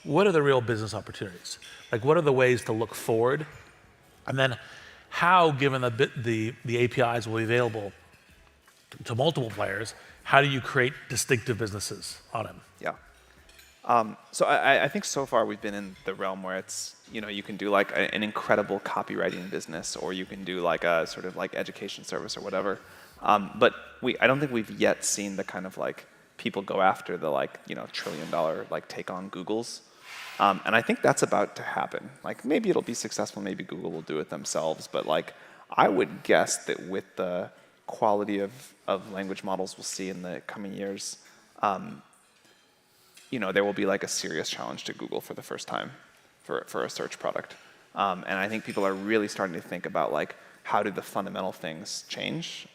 what are the real business opportunities? Like, what are the ways to look forward? And then how, given the APIs will be available to multiple players, how do you create distinctive businesses on them? Yeah. So I think so far we've been in the realm where it's, you can do like an incredible copywriting business, or you can do like a sort of like education service or whatever. But I don't think we've yet seen the kind of like people go after the like, $1 trillion like take on Google's. And I think that's about to happen. Like maybe it'll be successful, maybe Google will do it themselves, but like I would guess that with the quality of language models we'll see in the coming years, there will be like a serious challenge to Google for the first time for a search product. And I think people are really starting to think about like, how do the fundamental things change?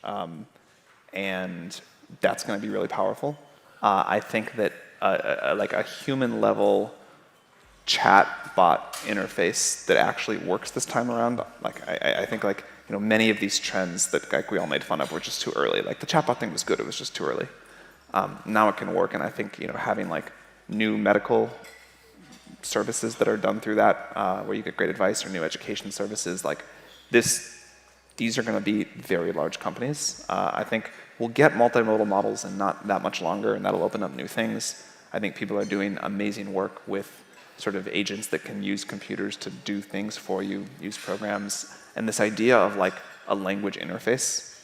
And that's going to be really powerful. I think that like a human level chat bot interface that actually works this time around, like I think like, many of these trends that like we all made fun of were just too early. Like the chatbot thing was good, it was just too early. Now it can work, and I think having like new medical services that are done through that, where you get great advice, or new education services, like these are going to be very large companies. I think we'll get multimodal models in not that much longer, and that'll open up new things. I think people are doing amazing work with sort of agents that can use computers to do things for you, use programs, and this idea of like a language interface,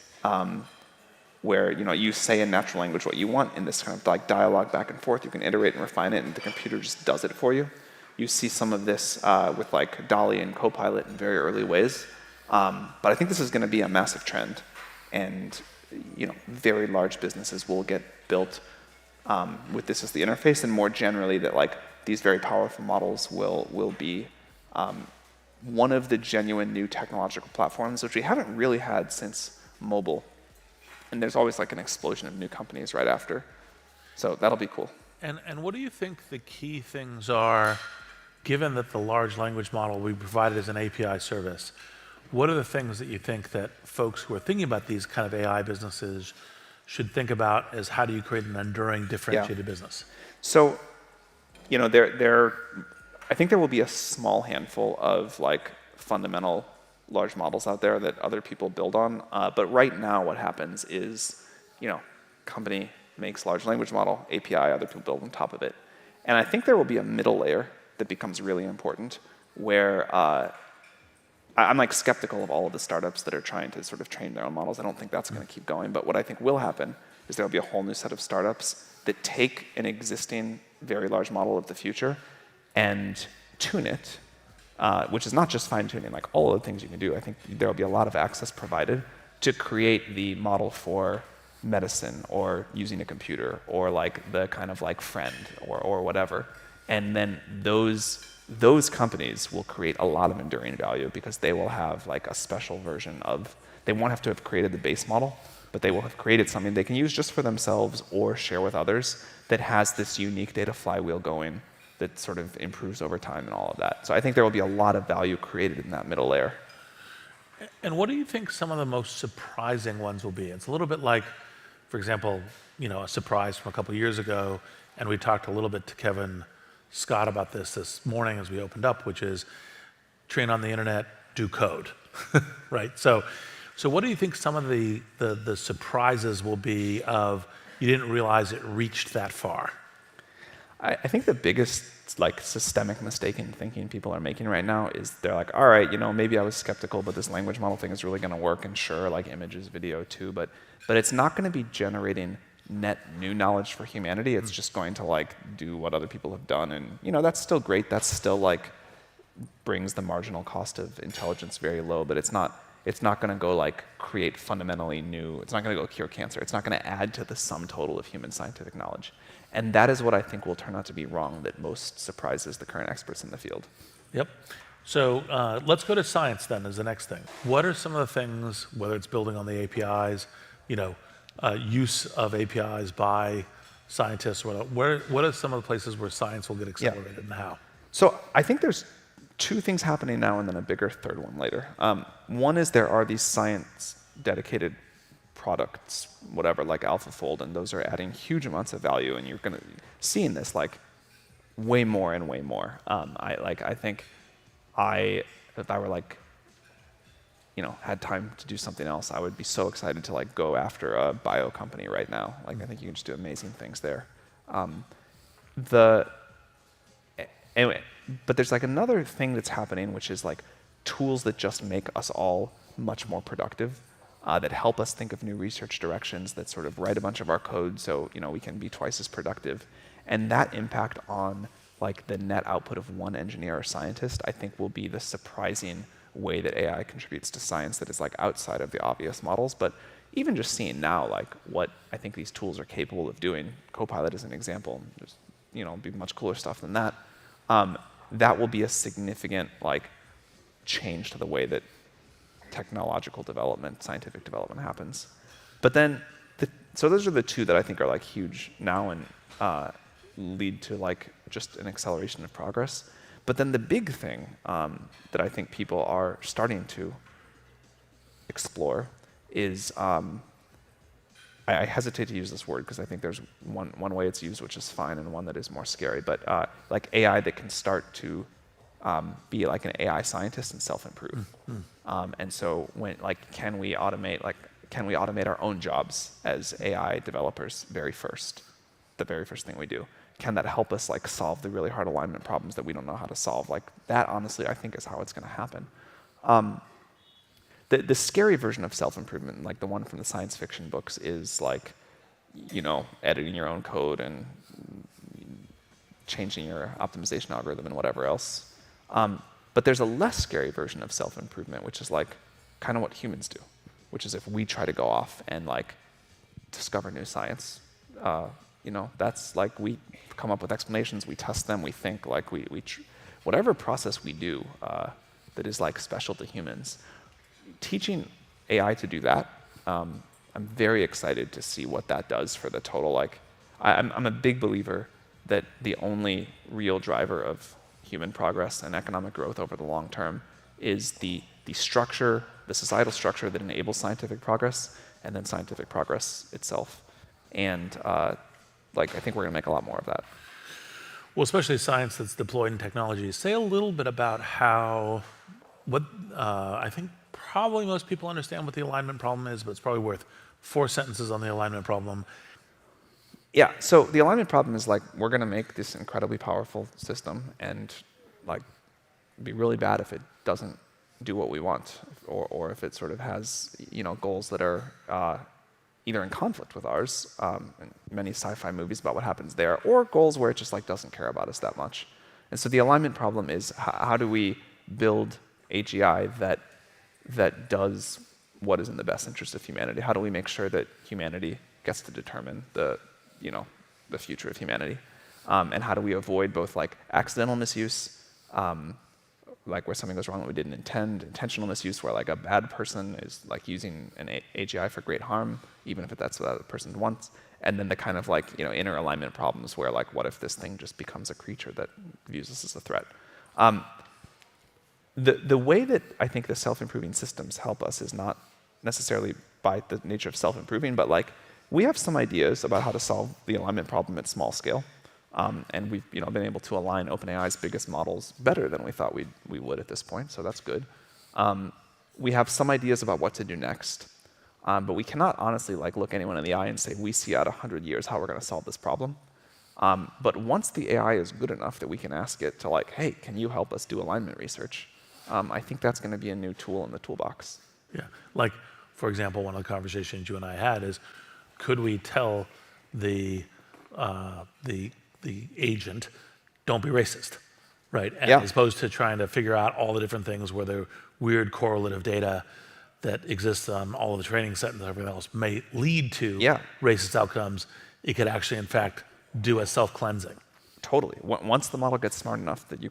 where you say in natural language what you want in this kind of like dialogue back and forth. You can iterate and refine it, and the computer just does it for you. You see some of this with like DALL-E and Copilot in very early ways, but I think this is going to be a massive trend, and very large businesses will get built with this as the interface, and more generally that like these very powerful models will be one of the genuine new technological platforms, which we haven't really had since mobile. And there's always like an explosion of new companies right after. So that'll be cool. And what do you think the key things are, given that the large language model we provided as an API service? What are the things that you think that folks who are thinking about these kind of AI businesses should think about as how do you create an enduring, differentiated business? So, I think there will be a small handful of like fundamental large models out there that other people build on. But right now what happens is, company makes large language model, API, other people build on top of it. And I think there will be a middle layer that becomes really important, where I'm like skeptical of all of the startups that are trying to sort of train their own models. I don't think that's going to keep going. But what I think will happen is there will be a whole new set of startups that take an existing very large model of the future and tune it, which is not just fine-tuning, like all of the things you can do. I think there will be a lot of access provided to create the model for medicine, or using a computer, or like the kind of like friend, or whatever. And then those companies will create a lot of enduring value, because they will have like a special version of, they won't have to have created the base model, but they will have created something they can use just for themselves or share with others that has this unique data flywheel going that sort of improves over time and all of that. So I think there will be a lot of value created in that middle layer. And what do you think some of the most surprising ones will be? It's a little bit like, for example, a surprise from a couple of years ago, and we talked a little bit to Kevin Scott about this morning as we opened up, which is train on the internet, do code, right? So what do you think some of the surprises will be of you didn't realize it reached that far? I think the biggest like systemic mistake in thinking people are making right now is they're like, all right, maybe I was skeptical, but this language model thing is really going to work, and sure, like images, video too, but it's not going to be generating net new knowledge for humanity. It's just going to like do what other people have done, and that's still great. That's still like brings the marginal cost of intelligence very low, but it's not going to go like create fundamentally new. It's not going to go cure cancer. It's not going to add to the sum total of human scientific knowledge. And that is what I think will turn out to be wrong, that most surprises the current experts in the field. Yep. So let's go to science then as the next thing. What are some of the things, whether it's building on the APIs, use of APIs by scientists, what are some of the places where science will get accelerated and how? So I think there's two things happening now and then a bigger third one later. One is there are these science-dedicated products, whatever, like AlphaFold, and those are adding huge amounts of value, and you're going to seeing this like way more and way more. I think if I were like, had time to do something else, I would be so excited to like go after a bio company right now. Like I think you can just do amazing things there. Anyway, but there's like another thing that's happening, which is like tools that just make us all much more productive, that help us think of new research directions, that sort of write a bunch of our code so we can be twice as productive. And that impact on like the net output of one engineer or scientist, I think will be the surprising way that AI contributes to science that is like outside of the obvious models. But even just seeing now like what I think these tools are capable of doing, Copilot is an example, there's be much cooler stuff than that. That will be a significant like change to the way that technological development, scientific development happens. But then, so those are the two that I think are like huge now and lead to like just an acceleration of progress. But then the big thing that I think people are starting to explore is, I hesitate to use this word because I think there's one way it's used which is fine and one that is more scary, but like AI that can start to be like an AI scientist and self-improve. And so can we automate our own jobs as AI developers the very first thing we do? Can that help us like solve the really hard alignment problems that we don't know how to solve? Like that, honestly, I think is how it's going to happen. The scary version of self-improvement, like the one from the science fiction books, is like, editing your own code and changing your optimization algorithm and whatever else. But there's a less scary version of self-improvement, which is like kind of what humans do, which is if we try to go off and like discover new science, that's like we come up with explanations, we test them, we think, like whatever process we do that is like special to humans. Teaching AI to do that, I'm very excited to see what that does for the total. Like, I'm a big believer that the only real driver of human progress and economic growth over the long term is the structure, the societal structure that enables scientific progress, and then scientific progress itself. And I think we're going to make a lot more of that. Well, especially science that's deployed in technology. Say a little bit about I think probably most people understand what the alignment problem is, but it's probably worth 4 sentences on the alignment problem. Yeah, so the alignment problem is like, we're going to make this incredibly powerful system and like be really bad if it doesn't do what we want, or if it sort of has goals that are either in conflict with ours, and many sci-fi movies about what happens there, or goals where it just like doesn't care about us that much. And so the alignment problem is how do we build AGI that does what is in the best interest of humanity? How do we make sure that humanity gets to determine the future of humanity? And how do we avoid both like accidental misuse, like where something goes wrong that we didn't intend, intentional misuse where like a bad person is like using an AGI for great harm, even if that's what the person wants, and then the kind of like inner alignment problems where like what if this thing just becomes a creature that views us as a threat? The way that I think the self-improving systems help us is not necessarily by the nature of self-improving, but like we have some ideas about how to solve the alignment problem at small scale. And we've been able to align OpenAI's biggest models better than we thought we would at this point, so that's good. We have some ideas about what to do next, but we cannot honestly like look anyone in the eye and say, we see out 100 years how we're going to solve this problem. But once the AI is good enough that we can ask it to like, hey, can you help us do alignment research? I think that's going to be a new tool in the toolbox. Yeah, like for example, one of the conversations you and I had is, could we tell the agent, don't be racist, right? And Yeah. as opposed to trying to figure out all the different things where the weird correlative data that exists on all of the training set and everything else may lead to racist outcomes, it could actually, in fact, do a self-cleansing. Totally. Once the model gets smart enough that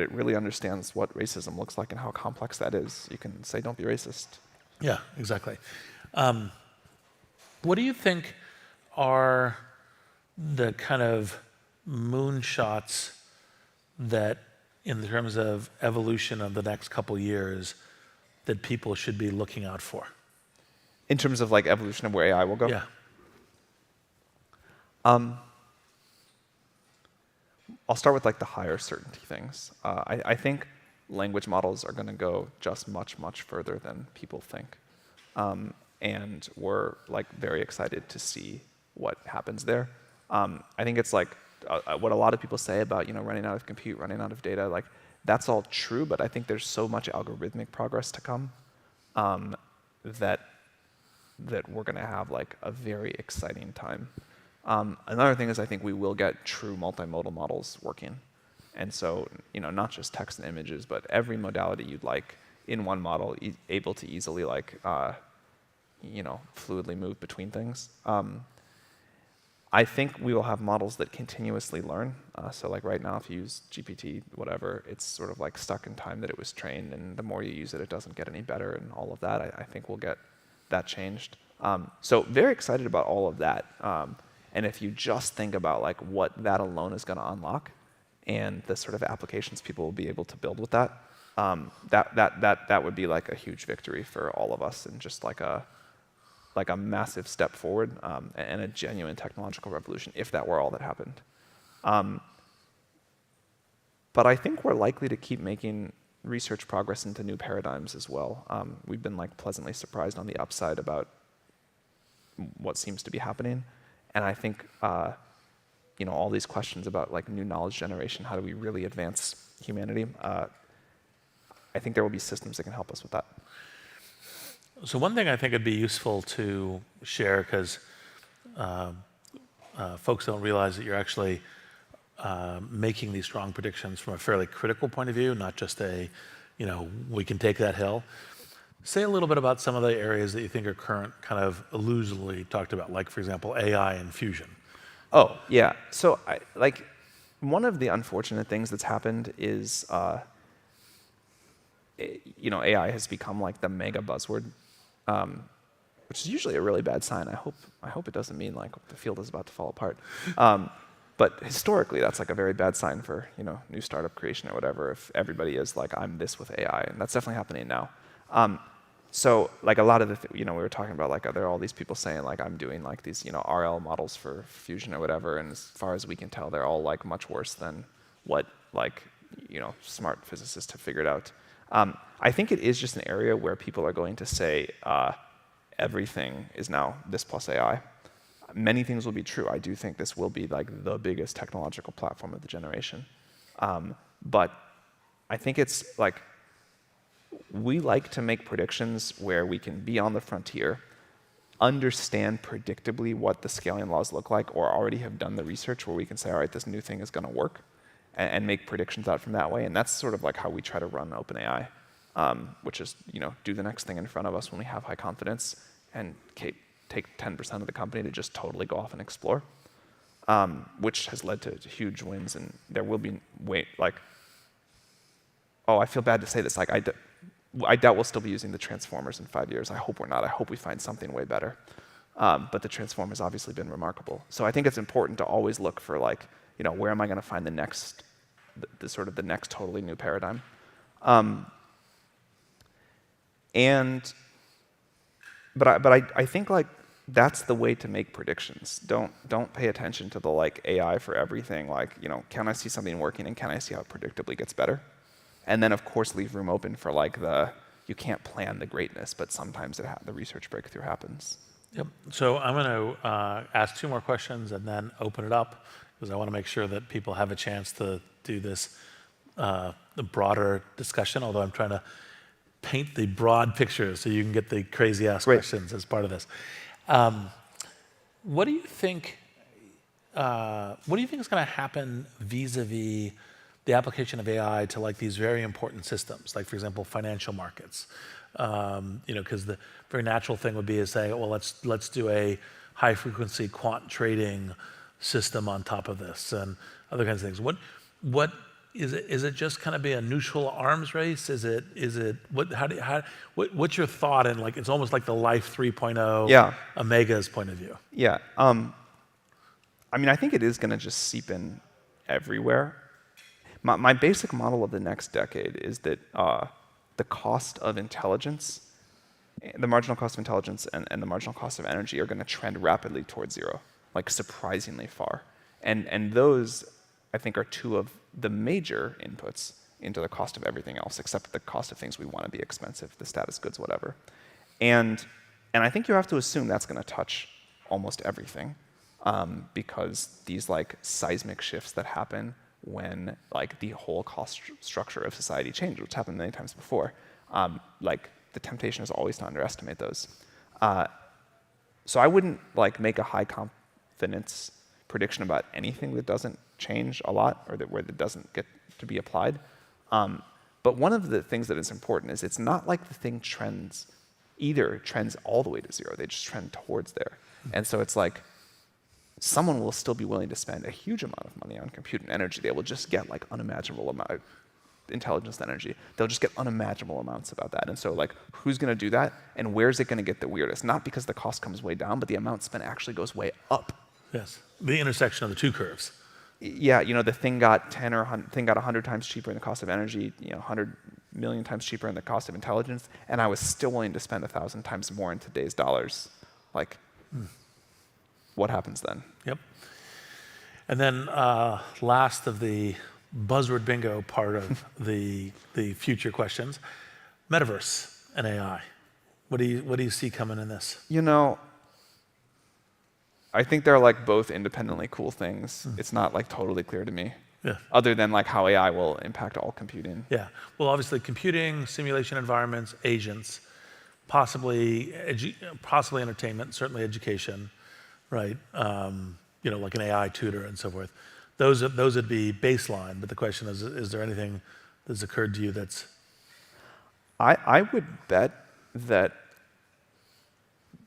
it really understands what racism looks like and how complex that is, you can say, don't be racist. Yeah, exactly. What do you think are the kind of moonshots that, in terms of evolution of the next couple years, that people should be looking out for? In terms of like evolution of where AI will go? Yeah. I'll start with like the higher certainty things. I think language models are going to go just much, much further than people think. And we're like very excited to see what happens there. I think it's like what a lot of people say about running out of compute, running out of data. Like that's all true, but I think there's so much algorithmic progress to come that we're going to have like a very exciting time. Another thing is I think we will get true multimodal models working. And so, not just text and images, but every modality you'd like in one model, able to easily like, fluidly move between things. I think we will have models that continuously learn. So like right now, if you use GPT, whatever, it's sort of like stuck in time that it was trained, and the more you use it, it doesn't get any better and all of that. I think we'll get that changed. So very excited about all of that. And if you just think about like what that alone is going to unlock and the sort of applications people will be able to build with that, that would be like a huge victory for all of us and just like a massive step forward and a genuine technological revolution if that were all that happened. But I think we're likely to keep making research progress into new paradigms as well. We've been like pleasantly surprised on the upside about what seems to be happening. And I think all these questions about like new knowledge generation, how do we really advance humanity? I think there will be systems that can help us with that. So one thing I think would be useful to share, because folks don't realize that you're actually making these strong predictions from a fairly critical point of view, not just we can take that hill. Say a little bit about some of the areas that you think are current, kind of illusively talked about, like, for example, AI and fusion. Oh, yeah. So, one of the unfortunate things that's happened is, AI has become like the mega buzzword, which is usually a really bad sign. I hope it doesn't mean like the field is about to fall apart. But historically, that's like a very bad sign for new startup creation or whatever. If everybody is like, I'm this with AI, and that's definitely happening now. So like a lot of we were talking about like there are all these people saying like I'm doing like these RL models for fusion or whatever, and as far as we can tell, they're all like much worse than what like smart physicists have figured out. I think it is just an area where people are going to say everything is now this plus AI. Many things will be true. I do think this will be like the biggest technological platform of the generation, but I think it's like. We like to make predictions where we can be on the frontier, understand predictably what the scaling laws look like, or already have done the research where we can say, all right, this new thing is going to work, and make predictions out from that way. And that's sort of like how we try to run OpenAI, which is do the next thing in front of us when we have high confidence, and take 10% of the company to just totally go off and explore, which has led to huge wins. And there will be I feel bad to say this, I doubt we'll still be using the transformers in 5 years. I hope we're not. I hope we find something way better. But the transformer's obviously been remarkable. So I think it's important to always look for where am I going to find the next totally new paradigm. But I think like that's the way to make predictions. Don't pay attention to the like AI for everything. Like can I see something working and can I see how it predictably gets better? And then, of course, leave room open for like you can't plan the greatness, but sometimes the research breakthrough happens. Yep. So I'm going to ask 2 more questions and then open it up, because I want to make sure that people have a chance to do this broader discussion, although I'm trying to paint the broad picture so you can get the crazy ass questions as part of this. What do you think is going to happen vis-a-vis the application of AI to like these very important systems, like for example, financial markets? Because the very natural thing would be to say, well, let's do a high frequency quant trading system on top of this and other kinds of things. What is it? Is it just kind of be a neutral arms race? Is it what's your thought in like it's almost like the Life 3.0 Omega's point of view? Yeah. I think it is going to just seep in everywhere. My basic model of the next decade is that the cost of intelligence, the marginal cost of intelligence and the marginal cost of energy are going to trend rapidly towards zero, like surprisingly far. And those I think are two of the major inputs into the cost of everything else, except the cost of things we want to be expensive, the status goods, whatever. And I think you have to assume that's going to touch almost everything, because these like seismic shifts that happen when like the whole cost structure of society changes, which happened many times before, like the temptation is always to underestimate those. So I wouldn't like make a high confidence prediction about anything that doesn't change a lot or where that doesn't get to be applied. But one of the things that is important is it's not like the thing trends all the way to zero. They just trend towards there. And so it's like someone will still be willing to spend a huge amount of money on compute and energy. They will just get like unimaginable amount of intelligence and energy. They'll just get unimaginable amounts about that. And so like who's going to do that and where's it going to get the weirdest? Not because the cost comes way down, but the amount spent actually goes way up. Yes, the intersection of the two curves. Yeah, the thing got 100 times cheaper in the cost of energy, 100 million times cheaper in the cost of intelligence, and I was still willing to spend 1,000 times more in today's dollars. Like, what happens then? Yep. And then last of the buzzword bingo part of the future questions, metaverse and AI. What do you see coming in this? I think they're like both independently cool things. It's not like totally clear to me. Yeah. Other than like how AI will impact all computing. Yeah. Well, obviously computing, simulation environments, agents, possibly entertainment, certainly education, right? Like an AI tutor and so forth. Those would be baseline. But the question is there anything that's occurred to you that's? I would bet that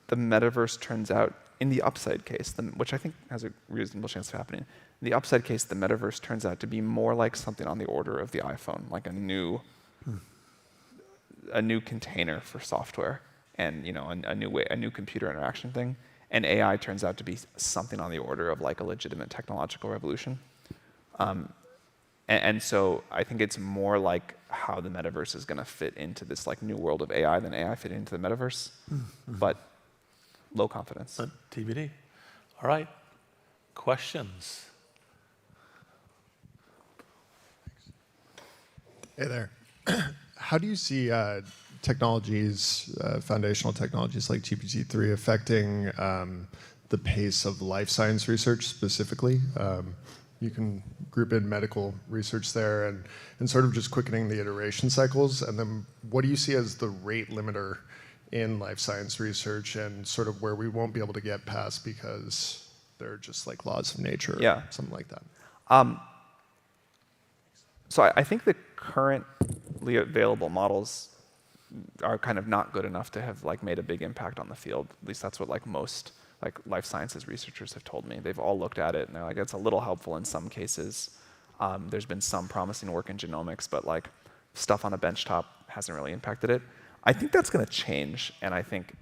the metaverse turns out, in the upside case, which I think has a reasonable chance of happening, in the upside case, the metaverse turns out to be more like something on the order of the iPhone, like a new container for software, and a new computer interaction thing. And AI turns out to be something on the order of like a legitimate technological revolution. And so I think it's more like how the metaverse is going to fit into this like new world of AI than AI fit into the metaverse. But low confidence. But TBD. All right. Questions? Hey there. How do you see technologies, foundational technologies like GPT-3 affecting the pace of life science research specifically? You can group in medical research there and sort of just quickening the iteration cycles. And then what do you see as the rate limiter in life science research and sort of where we won't be able to get past because they're just like laws of nature or something like that? So I think the currently available models are kind of not good enough to have like made a big impact on the field. At least that's what like most like life sciences researchers have told me. They've all looked at it and they're like, it's a little helpful in some cases. There's been some promising work in genomics, but like stuff on a benchtop hasn't really impacted it. I think that's going to change, and I think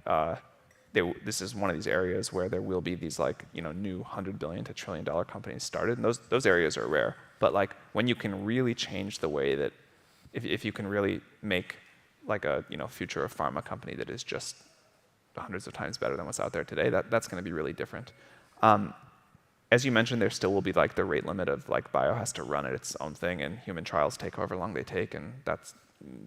this is one of these areas where there will be these like new $100 billion to $1 trillion companies started, and those areas are rare. But like when you can really change the way that, if you can really make like a future of pharma company that is just hundreds of times better than what's out there today, that's going to be really different. As you mentioned, there still will be like the rate limit of like bio has to run at its own thing, and human trials take however long they take, and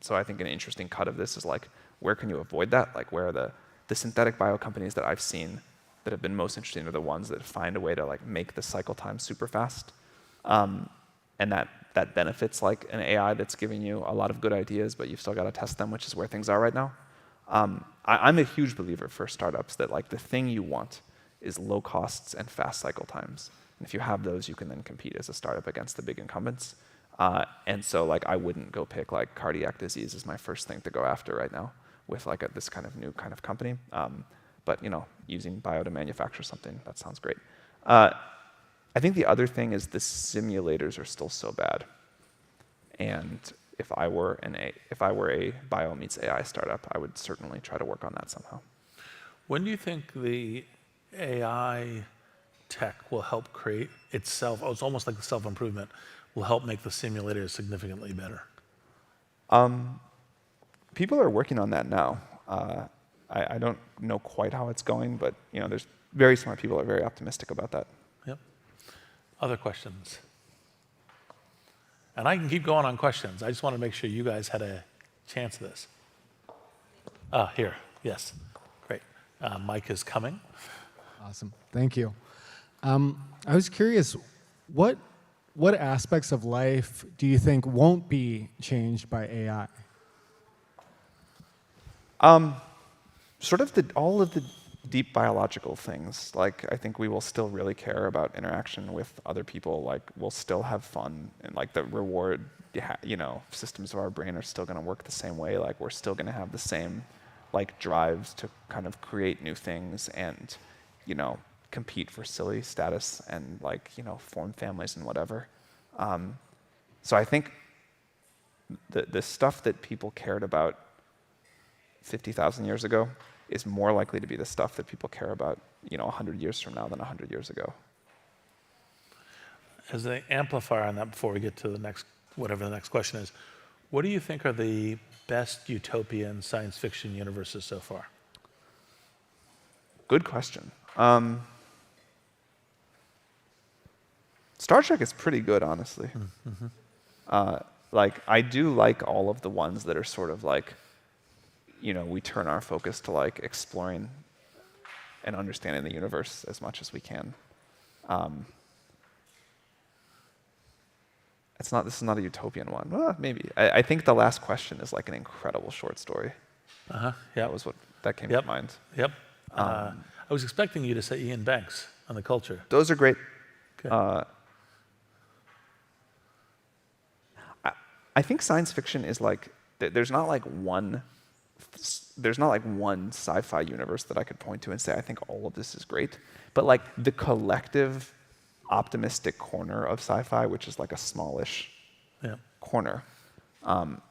so I think an interesting cut of this is like, where can you avoid that? Like where are the synthetic bio companies that I've seen that have been most interesting are the ones that find a way to like make the cycle time super fast. And that benefits like an AI that's giving you a lot of good ideas, but you've still got to test them, which is where things are right now. I'm a huge believer for startups that like the thing you want is low costs and fast cycle times. And if you have those, you can then compete as a startup against the big incumbents. And so like I wouldn't go pick like cardiac disease as my first thing to go after right now with like this kind of new kind of company. But using bio to manufacture something, that sounds great. I think the other thing is the simulators are still so bad. And if I were a bio meets AI startup, I would certainly try to work on that somehow. When do you think the AI tech will help create itself? Oh, it's almost like the self-improvement will help make the simulators significantly better. People are working on that now. I don't know quite how it's going, but there's very smart people are very optimistic about that. Yep. Other questions? And I can keep going on questions. I just want to make sure you guys had a chance of this. Here, yes, great. Mike is coming. Awesome, thank you. I was curious, what aspects of life do you think won't be changed by AI? Sort of all of the deep biological things. Like, I think we will still really care about interaction with other people. Like, we'll still have fun, and like the reward, systems of our brain are still going to work the same way. Like, we're still going to have the same, like, drives to kind of create new things and, compete for silly status and like, form families and whatever. So I think the stuff that people cared about 50,000 years ago is more likely to be the stuff that people care about, 100 years from now than 100 years ago. As an amplifier on that, before we get to the next, whatever the next question is, what do you think are the best utopian science fiction universes so far? Good question. Star Trek is pretty good, honestly. Like, I do like all of the ones that are sort of like, we turn our focus to like exploring and understanding the universe as much as we can. This is not a utopian one. Well, maybe. I think The Last Question is like an incredible short story. Yeah. That was that came to mind. Yep. I was expecting you to say Ian Banks on The Culture. Those are great. Okay. I think science fiction is like, there's not like one sci-fi universe that I could point to and say, I think all of this is great. But like the collective optimistic corner of sci-fi, which is like a smallish corner, I'm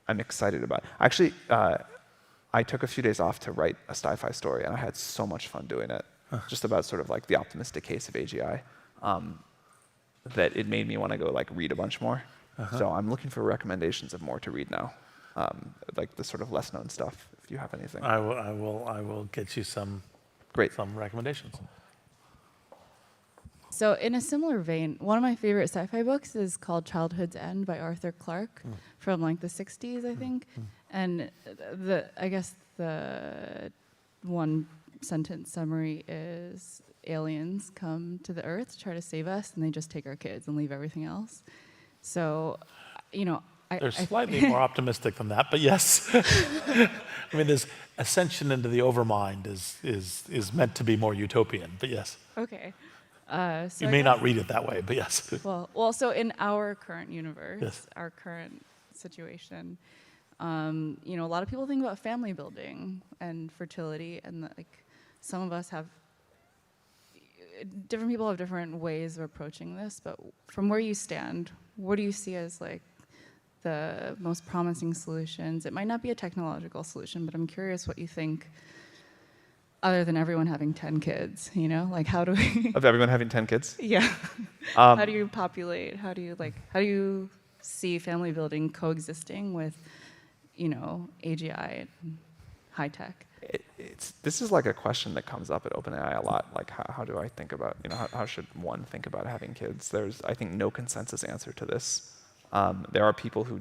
excited about. Actually, I took a few days off to write a sci-fi story, and I had so much fun doing it, just about sort of like the optimistic case of AGI, that it made me want to go like read a bunch more. So I'm looking for recommendations of more to read now, like the sort of less known stuff, if you have anything. I will get you some recommendations. So in a similar vein, one of my favorite sci-fi books is called Childhood's End by Arthur Clarke from like the 60s, I think. And I guess the one sentence summary is aliens come to the Earth to try to save us, and they just take our kids and leave everything else. So, They're slightly more optimistic than that, but yes. I mean, this ascension into the overmind is meant to be more utopian, but yes. Okay. You may not read it that way, but yes. Well, so in our current universe, Yes. our current situation, a lot of people think about family building and fertility, and like some of us have different people have different ways of approaching this. But from where you stand, what do you see as like the most promising solutions? It might not be a technological solution, but I'm curious what you think. Other than everyone having 10 kids, like how do we? Of everyone having 10 kids? Yeah. How do you populate? How do you see family building coexisting with, AGI and high tech? This is like a question that comes up at OpenAI a lot. Like, how do I think about, how should one think about having kids? There's, I think, no consensus answer to this. There are people who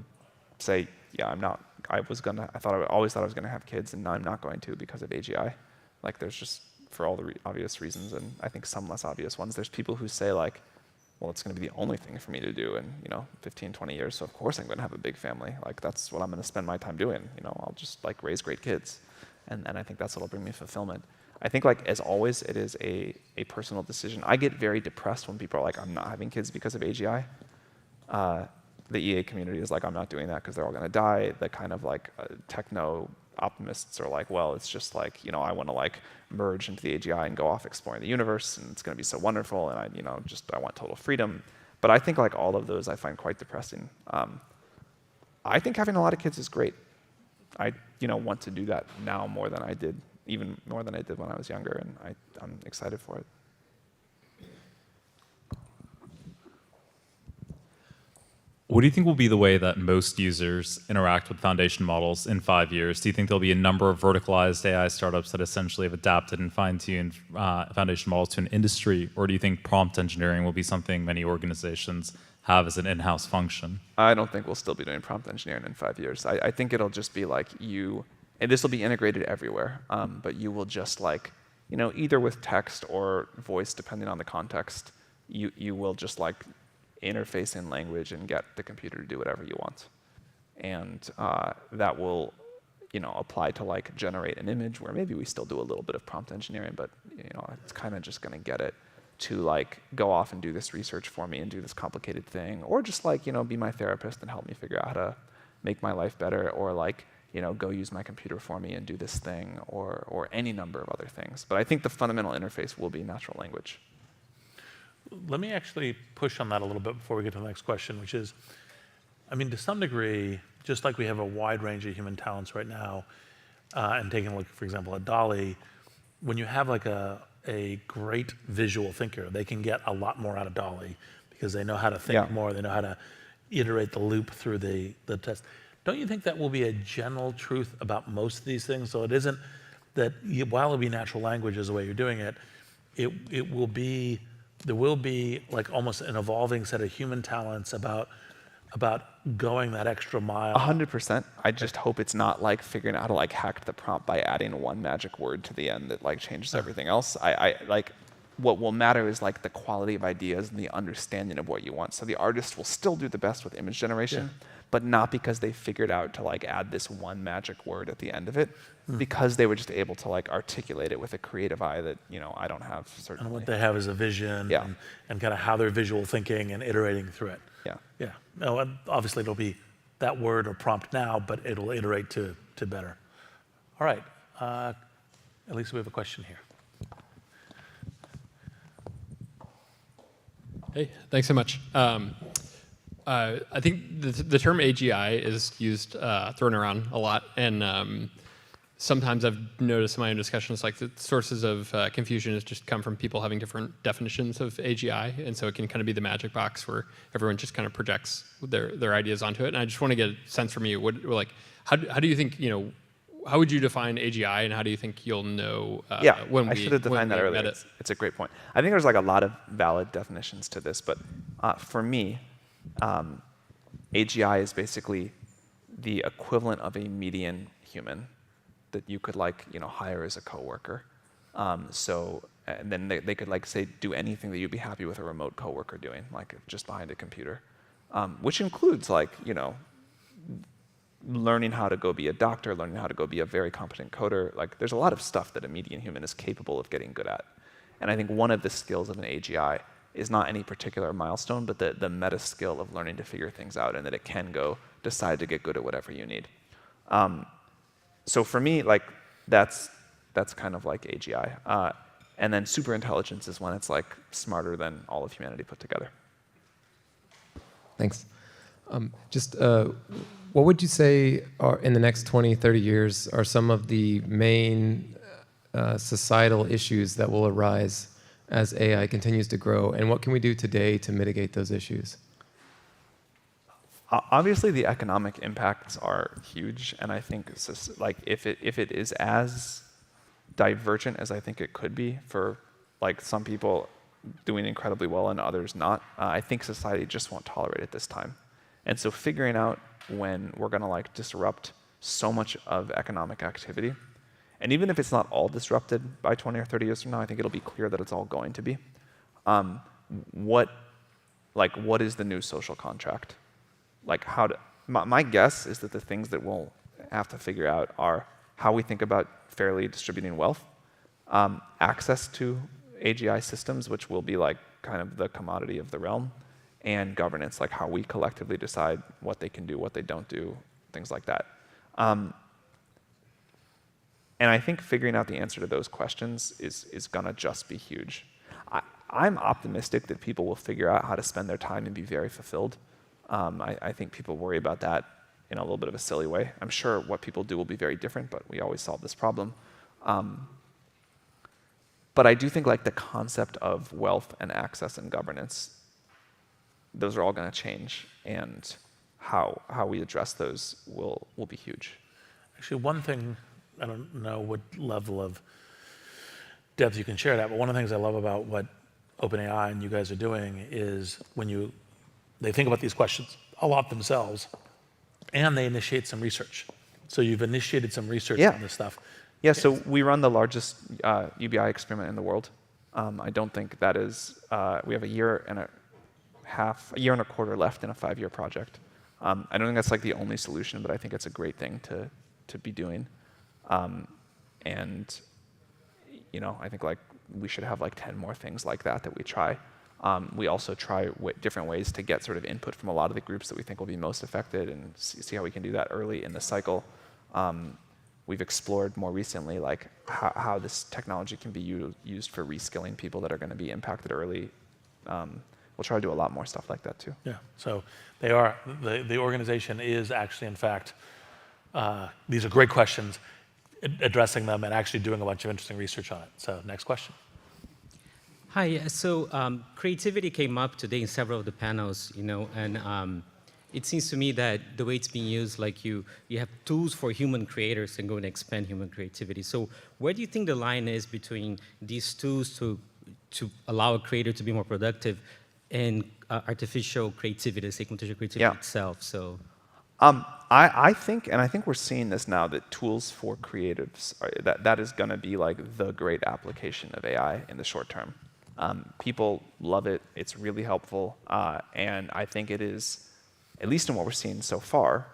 say, yeah, I'm not. I always thought I was gonna have kids, and now I'm not going to because of AGI. Like, there's just, for all the obvious reasons, and I think some less obvious ones, there's people who say like, well, it's going to be the only thing for me to do in 15, 20 years, so of course I'm going to have a big family. Like, that's what I'm going to spend my time doing. I'll just like raise great kids, and I think that's what'll bring me fulfillment. I think, like, as always, it is a personal decision. I get very depressed when people are like, I'm not having kids because of AGI. The EA community is like, I'm not doing that because they're all going to die. The kind of like techno optimists are like, well, it's just like, I want to like merge into the AGI and go off exploring the universe, and it's going to be so wonderful, and I want total freedom. But I think like all of those I find quite depressing. I think having a lot of kids is great. I want to do that now more than I did, even more than I did when I was younger, and I'm excited for it. What do you think will be the way that most users interact with foundation models in 5 years? Do you think there'll be a number of verticalized AI startups that essentially have adapted and fine-tuned foundation models to an industry? Or do you think prompt engineering will be something many organizations have as an in-house function? I don't think we'll still be doing prompt engineering in 5 years. I think it'll just be like and this will be integrated everywhere, but you will just like, either with text or voice, depending on the context, you will just like interface in language and get the computer to do whatever you want. And that will, apply to like generate an image where maybe we still do a little bit of prompt engineering, but it's kind of just going to get it to like go off and do this research for me and do this complicated thing, or just like, be my therapist and help me figure out how to make my life better, or like, go use my computer for me and do this thing, or any number of other things. But I think the fundamental interface will be natural language. Let me actually push on that a little bit before we get to the next question, which is, I mean, to some degree, just like we have a wide range of human talents right now, and taking a look, for example, at DALL-E, when you have like a great visual thinker, they can get a lot more out of DALL-E because they know how to think more, they know how to iterate the loop through the test. Don't you think that will be a general truth about most of these things? So it isn't that while it'll be natural language is the way you're doing it, there will be like almost an evolving set of human talents about going that extra mile. 100%. I just hope it's not like figuring out how to like hack the prompt by adding one magic word to the end that like changes everything else. I like what will matter is like the quality of ideas and the understanding of what you want. So the artist will still do the best with image generation, but not because they figured out to like add this one magic word at the end of it, because they were just able to like articulate it with a creative eye that I don't have certainly. And what they have is a vision and kind of how they're visual thinking and iterating through it. Yeah. No, and obviously it'll be that word or prompt now, but it'll iterate to better. All right. At least we have a question here. Hey, thanks so much. I think the term AGI is used, thrown around a lot, and sometimes I've noticed in my own discussions, like the sources of confusion has just come from people having different definitions of AGI, and so it can kind of be the magic box where everyone just kind of projects their ideas onto it. And I just want to get a sense from you, how do you think, how would you define AGI, and how do you think you'll know when I should have defined that earlier. It's a great point. I think there's like a lot of valid definitions to this, but for me, AGI is basically the equivalent of a median human that you could like hire as a coworker. And then they could like say do anything that you'd be happy with a remote coworker doing, like just behind a computer, which includes like learning how to go be a doctor, learning how to go be a very competent coder. Like there's a lot of stuff that a median human is capable of getting good at. And I think one of the skills of an AGI is not any particular milestone, but the meta skill of learning to figure things out, and that it can decide to get good at whatever you need. So for me, like that's kind of like AGI. And then super intelligence is when it's like smarter than all of humanity put together. Thanks. What would you say are, in the next 20, 30 years, are some of the main societal issues that will arise as AI continues to grow, and what can we do today to mitigate those issues? Obviously, the economic impacts are huge, and I think like if it is as divergent as I think it could be for like some people doing incredibly well and others not, I think society just won't tolerate it this time. And so figuring out when we're going to like disrupt so much of economic activity, and even if it's not all disrupted by 20 or 30 years from now, I think it'll be clear that it's all going to be. What is the new social contract? Like my guess is that the things that we'll have to figure out are how we think about fairly distributing wealth, access to AGI systems, which will be like kind of the commodity of the realm, and governance, like how we collectively decide what they can do, what they don't do, things like that. And I think figuring out the answer to those questions is gonna just be huge. I'm optimistic that people will figure out how to spend their time and be very fulfilled. I think people worry about that in a little bit of a silly way. I'm sure what people do will be very different, but we always solve this problem. But I do think like the concept of wealth and access and governance, those are all going to change, and how we address those will be huge. Actually, one thing, I don't know what level of depth you can share that, but one of the things I love about what OpenAI and you guys are doing is when you they think about these questions a lot themselves, and they initiate some research. So you've initiated some research Yeah. on this stuff. Yeah, so we run the largest UBI experiment in the world. I don't think that is, we have a year and a quarter left in a 5-year project. I don't think that's like the only solution, but I think it's a great thing to be doing. And I think like we should have like 10 more things like that we try. We also try different ways to get sort of input from a lot of the groups that we think will be most affected and see how we can do that early in the cycle. We've explored more recently like how this technology can be used for reskilling people that are going to be impacted early. We'll try to do a lot more stuff like that too. Yeah, so the organization is actually, in fact, these are great questions, addressing them and actually doing a bunch of interesting research on it. So next question. Hi, so creativity came up today in several of the panels, and it seems to me that the way it's being used, like you have tools for human creators and going to expand human creativity. So where do you think the line is between these tools to allow a creator to be more productive and artificial creativity, say computational creativity itself? So, I think we're seeing this now, that tools for creatives that is going to be like the great application of AI in the short term. People love it. It's really helpful, and I think it is, at least in what we're seeing so far,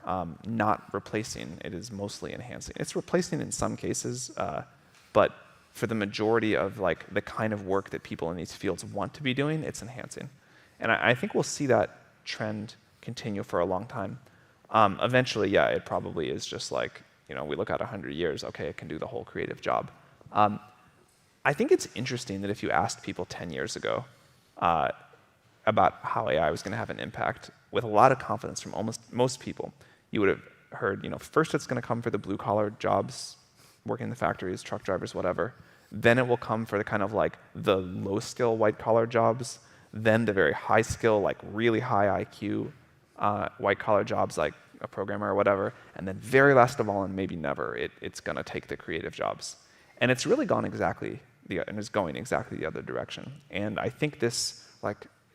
not replacing. It is mostly enhancing. It's replacing in some cases, but for the majority of like the kind of work that people in these fields want to be doing, it's enhancing. And I think we'll see that trend continue for a long time. Eventually, yeah, it probably is just like, we look at 100 years, okay, it can do the whole creative job. I think it's interesting that if you asked people 10 years ago about how AI was going to have an impact, with a lot of confidence from almost most people, you would have heard, first it's going to come for the blue-collar jobs, working in the factories, truck drivers, whatever. Then it will come for the kind of like the low-skill white-collar jobs, then the very high-skill, like really high IQ white-collar jobs like a programmer or whatever, and then very last of all, and maybe never, it's going to take the creative jobs. And it's really gone is going exactly the other direction. And I think this,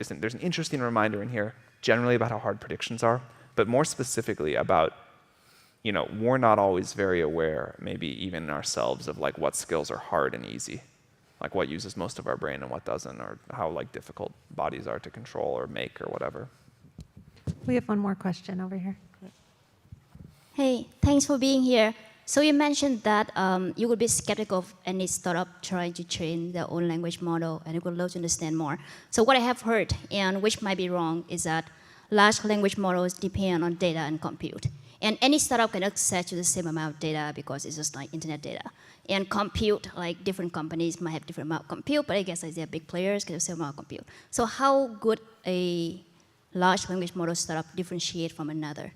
there's an interesting reminder in here, generally about how hard predictions are, but more specifically about, we're not always very aware, maybe even ourselves, of like what skills are hard and easy, like what uses most of our brain and what doesn't, or how like difficult bodies are to control or make or whatever. We have one more question over here. Hey, thanks for being here. So you mentioned that you would be skeptical of any startup trying to train their own language model, and you would love to understand more. So what I have heard, and which might be wrong, is that large language models depend on data and compute. And any startup can access to the same amount of data because it's just like internet data. And compute, like different companies might have different amount of compute, but I guess like they're big players can have the same amount of compute. So how good a large language model startup differentiate from another?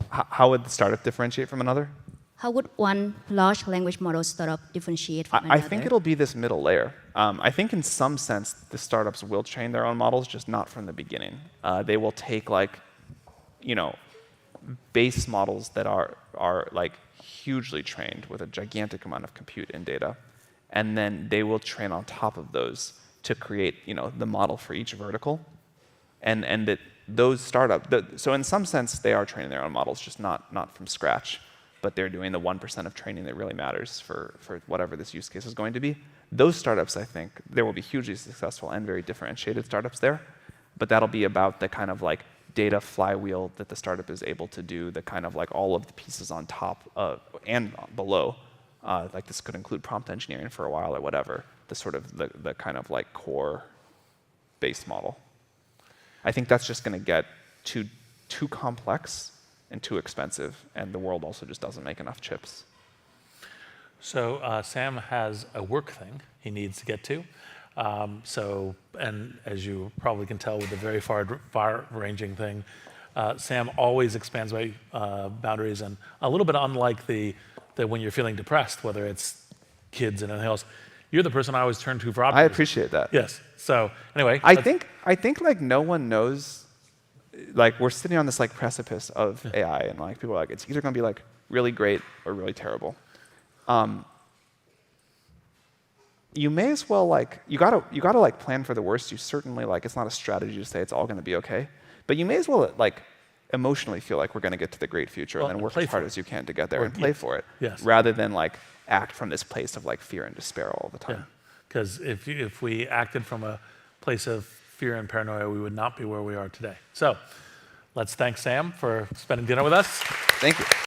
How would the startup differentiate from another? How would one large language model startup differentiate from another? I think it'll be this middle layer. I think in some sense the startups will train their own models, just not from the beginning. They will take base models that are like hugely trained with a gigantic amount of compute and data, and then they will train on top of those to create the model for each vertical, and that those so in some sense they are training their own models, just not from scratch, but they're doing the 1% of training that really matters for whatever this use case is going to be. Those startups, I think, there will be hugely successful and very differentiated startups there, but that'll be about the kind of like data flywheel that the startup is able to do, the kind of like all of the pieces on top and below. Like this could include prompt engineering for a while or whatever, the sort of the kind of like core base model. I think that's just going to get too complex and too expensive, and the world also just doesn't make enough chips. So Sam has a work thing he needs to get to. And as you probably can tell with the very far-ranging thing, Sam always expands my boundaries, and a little bit unlike the when you're feeling depressed, whether it's kids and anything else, you're the person I always turn to for optimism. I appreciate that. Yes. So anyway, I think like no one knows. Like we're sitting on this like precipice of AI, and like people are like, it's either going to be like really great or really terrible. you may as well like you gotta like plan for the worst. You certainly like it's not a strategy to say it's all going to be okay, but you may as well like emotionally feel like we're going to get to the great future and then work as hard as you can to get there and play for it, rather than like act from this place of like fear and despair all the time. Because if we acted from a place of fear and paranoia, we would not be where we are today. So let's thank Sam for spending dinner with us. Thank you.